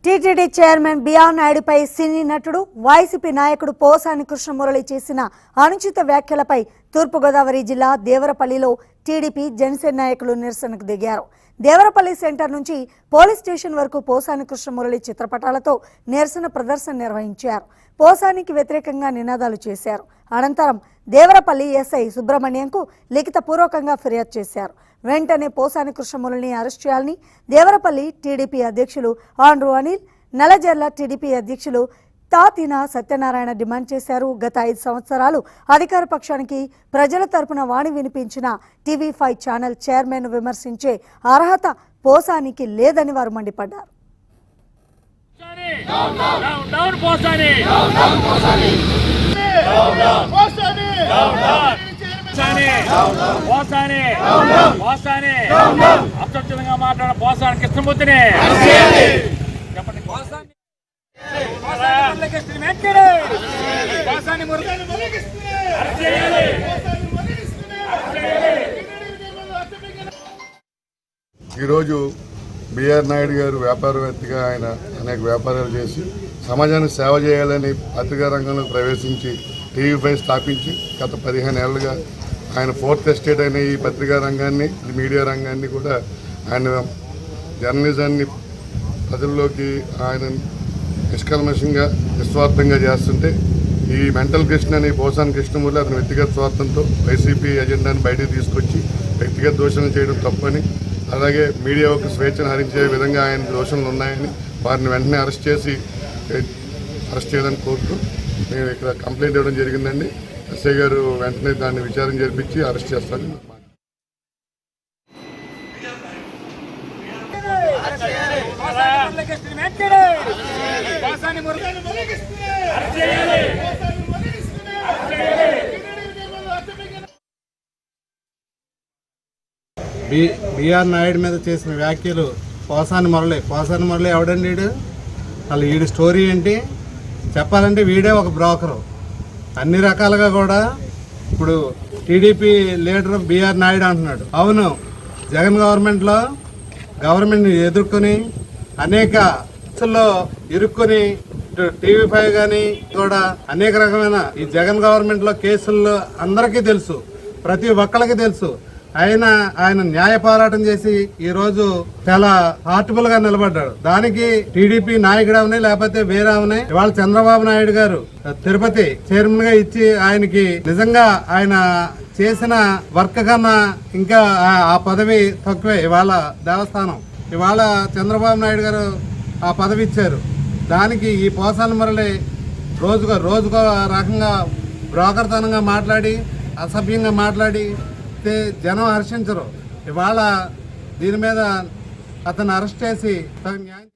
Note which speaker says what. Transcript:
Speaker 1: TTD chairman BR నాయుడుపై సినీ నటుడు YCP నాయకుడు పోసాని కృష్ణమురళి చేసిన అనుచిత వ్యాఖ్యలపై తూర్పుగోదావరి జిల్లా దేవరపల్లిలో టీడీపీ జనసేన నాయకులు నిరసనకు దిగారు. దేవరపల్లి సెంటర్ నుంచి పోలీస్ స్టేషన్ వరకు పోసాని కృష్ణమురళి చిత్రపటాలతో నిరసన ప్రదర్శన నిర్వహించారు. పోసానికి వ్యతిరేకంగా నినాదాలు చేశారు. అనంతరం దేవరపల్లి ఎస్ఐ సుబ్రహ్మణ్యంకు లిఖితపూర్వకంగా ఫిర్యాదు చేశారు. వెంటనే పోసాని కృష్ణమురళిని అరెస్ట్ చేయాలని దేవరపల్లి టీడీపీ అధ్యక్షులు ఆండ్రూ అనిల్, నల్లజర్ల టీడీపీ అధ్యక్షులు తాతిన సత్యనారాయణ డిమాండ్ చేశారు. గత 5 సంవత్సరాలు అధికార పక్షానికి ప్రజల తరపున వాణి వినిపించిన టీవీ5 ఛానల్ చైర్మన్ విమర్శించే అర్హత పోసానికి లేదని వారు మండిపడ్డారు.
Speaker 2: మాట్లాడిన పోసాని కృష్ణమూర్తిని
Speaker 3: ఈరోజు బిఆర్ నాయుడు గారు వ్యాపారవేత్తగా ఆయన అనేక వ్యాపారాలు చేసి సమాజానికి సేవ చేయాలని పత్రికా రంగంలో ప్రవేశించి టీవీ5 స్థాపించి గత 15 ఏళ్లుగా ఆయన 4th ఎస్టేట్ అయిన ఈ పత్రికా రంగాన్ని, మీడియా రంగాన్ని కూడా ఆయన జర్నలిజాన్ని ప్రజల్లోకి ఆయన నిష్కల్మషంగా నిస్వార్థంగా చేస్తుంటే ఈ మెంటల్ కృష్ణ అని పోసాని కృష్ణమూర్తి అతని వ్యక్తిగత స్వార్థంతో వైసీపీ ఎజెండాను బయటకు తీసుకొచ్చి వ్యక్తిగత దోషణలు చేయడం తప్పని, అలాగే మీడియా ఒక స్వేచ్ఛను హరించే విధంగా ఆయన దోషణలు ఉన్నాయని వారిని వెంటనే అరెస్ట్ చేయాలని కోరుతూ మేము ఇక్కడ కంప్లైంట్ ఇవ్వడం జరిగిందండి. ఎస్ఐ గారు వెంటనే దాన్ని విచారణ జరిపించి అరెస్ట్ చేస్తారని
Speaker 4: బిఆర్ నాయుడు మీద చేసిన వ్యాఖ్యలు పోసాని మురళి ఎవడండి వీడు? అసలు వీడి స్టోరీ ఏంటి చెప్పాలంటే వీడే ఒక బ్రోకరు. అన్ని రకాలుగా కూడా ఇప్పుడు టీడీపీ లీడర్ బిఆర్ నాయుడు అంటున్నాడు. అవును, జగన్ గవర్నమెంట్ని ఎదుర్కొని అనేక కేసుల్లో ఇరుక్కొని టీవీ5 కానీ కూడా అనేక రకమైన ఈ జగన్ గవర్నమెంట్లో కేసుల్లో అందరికీ తెలుసు, ప్రతి ఒక్కరికి తెలుసు. ఆయన న్యాయ పోరాటం చేసి ఈ రోజు చాలా హార్ట్ఫుల్ గా నిలబడ్డాడు. దానికి టీడీపీ నాయకుడు అవని లేకపోతే వేరే అవని ఇవాళ చంద్రబాబు నాయుడు గారు తిరుపతి చైర్మన్ గా ఇచ్చి ఆయనకి నిజంగా ఆయన చేసిన వర్క్ కన్నా ఇంకా ఆ పదవి తక్కువే. ఇవాళ దేవస్థానం ఇవాళ చంద్రబాబు నాయుడు గారు ఆ పదవి ఇచ్చారు. దానికి ఈ పోసాని మురళి రోజుకో రకంగా బ్రోకర్తనంగా మాట్లాడి అసభ్యంగా మాట్లాడి జనం హర్షించరు. ఇవాళ దీని మీద అతను అరెస్ట్ చేసి తగు న్యాయం